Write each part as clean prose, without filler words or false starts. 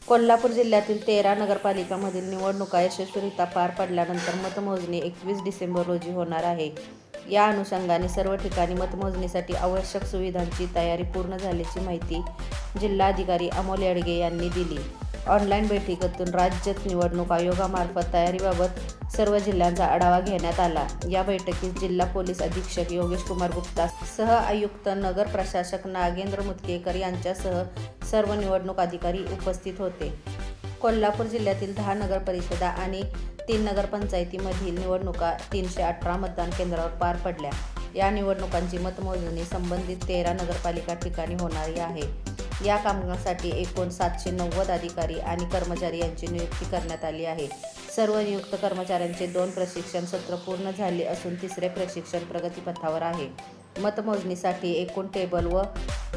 कोल्हापूर जिल्ह्यातील 13 नगरपालिकांमधील निवडणुका यशस्वीरित्या पार पडल्यानंतर मतमोजणी 21 डिसेंबर रोजी होणार आहे. या अनुषंगाने सर्व ठिकाणी मतमोजणीसाठी आवश्यक सुविधांची तयारी पूर्ण झाल्याची माहिती जिल्हाधिकारी अमोल येडगे यांनी दिली. ऑनलाईन बैठकीतून राज्य निवडणूक आयोगामार्फत तयारीबाबत सर्व जिल्ह्यांचा आढावा घेण्यात आला. या बैठकीत जिल्हा पोलीस अधीक्षक योगेश कुमार गुप्ता, सह आयुक्त नगर प्रशासक नागेंद्र मुतकेकर यांच्यासह सर्व निवडणूक अधिकारी उपस्थित होते. कोल्हापूर जिल्ह्यातील 10 नगरपरिषदा आणि 3 नगरपंचायतीमधील निवडणुका 318 मतदान केंद्रावर पार पडल्या. या निवडणुकांची मतमोजणी संबंधित 13 नगरपालिका ठिकाणी होणार आहे. या कामासाठी एकूण 790 अधिकारी आणि कर्मचारी यांची नियुक्ती करण्यात आली आहे. सर्व नियुक्त कर्मचाऱ्यांचे 2 प्रशिक्षण सत्र पूर्ण झाले असून तिसरे प्रशिक्षण प्रगतीपथावर आहे. मतमोजणीसाठी एकूण टेबल व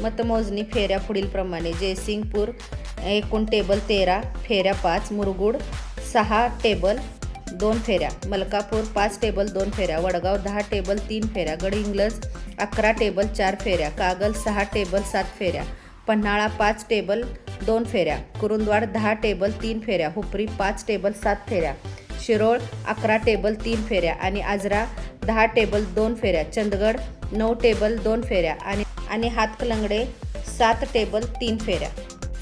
मतमोजणी फेऱ्या पुढीलप्रमाणे: जयसिंगपूर एकूण टेबल 13, फेऱ्या 5, मुरगुड 6 टेबल 2 फेऱ्या, मलकापूर 5 टेबल 2 फेऱ्या, वडगाव 10 टेबल 3 फेऱ्या, गडहिंग्लज 11 टेबल 4 फेऱ्या, कागल 6 टेबल 7 फेऱ्या, पन्हाळा 5 टेबल 2 फेऱ्या, कुरुंदवाड 10 टेबल 3 फेऱ्या, हुपरी 5 टेबल 7 फेऱ्या, शिरोळ 11 टेबल 3 फेऱ्या आणि आजरा 10 टेबल 2 फेऱ्या, चंदगड 9 टेबल 2 फेऱ्या आणि हातकलंगडे 7 टेबल 3 फेऱ्या.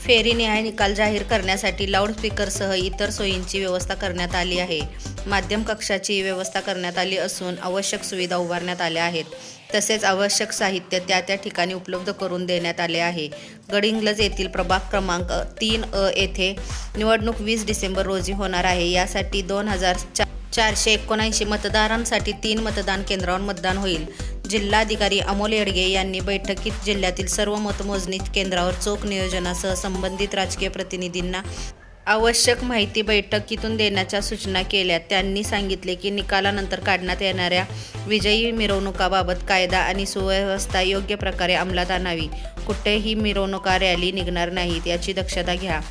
फेरीनिहाय निकाल जाहीर करण्यासाठी लाऊडस्पीकरसह इतर सोयींची व्यवस्था करण्यात आली आहे. माध्यम कक्षाची व्यवस्था करण्यात आली असून आवश्यक सुविधा उभारण्यात आल्या आहेत. तसेच आवश्यक साहित्य त्या ठिकाणी उपलब्ध करून देण्यात आले आहे. गडहिंग्लज येथील प्रभाग क्रमांक 3A येथे निवडणूक 20 डिसेंबर रोजी होणार आहे. यासाठी 2479 मतदारांसाठी 3 मतदान केंद्रावर मतदान होईल. जिल्हाधिकारी अमोल येडगे यांनी बैठकीत जिल्ह्यातील सर्व मतमोजणी केंद्रावर चोख नियोजनासह संबंधित राजकीय प्रतिनिधींना आवश्यक माहिती बैठकीतून देण्याच्या सूचना केल्या. त्यांनी सांगितले की निकालानंतर काढण्यात येणाऱ्या विजयी मिरवणुकाबाबत कायदा आणि सुव्यवस्था योग्य प्रकारे अंमलात आणावी. कुठेही मिरवणुका रॅली निघणार नाहीत याची दक्षता घ्या.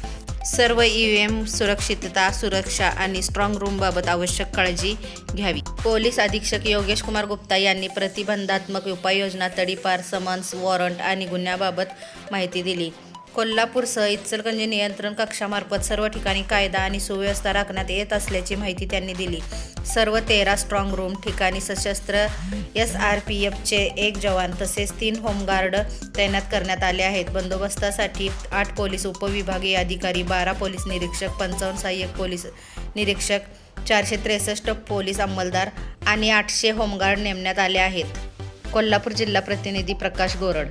सर्व EVM सुरक्षा आणि स्ट्रॉंग रूमबाबत आवश्यक काळजी घ्यावी. पोलीस अधीक्षक योगेश कुमार गुप्ता यांनी प्रतिबंधात्मक उपाययोजना, तडीपार, समन्स, वॉरंट आणि गुन्ह्याबाबत माहिती दिली. कोल्हापूरसह इचलकरंजी नियंत्रण कक्षामार्फत सर्व ठिकाणी कायदा आणि सुव्यवस्था राखण्यात येत असल्याची माहिती त्यांनी दिली. सर्व 13 स्ट्रॉंग रूम ठिकाणी सशस्त्र SRPFचे 1 जवान तसेच 3 होमगार्ड तैनात करण्यात आले आहेत. बंदोबस्तासाठी 8 पोलीस उपविभागीय अधिकारी, 12 पोलीस निरीक्षक, 55 सहाय्यक पोलीस निरीक्षक, 463 पोलीस अंमलदार आणि 800 होमगार्ड नेमण्यात आले आहेत. कोल्हापूर जिल्हा प्रतिनिधी प्रकाश गोरड.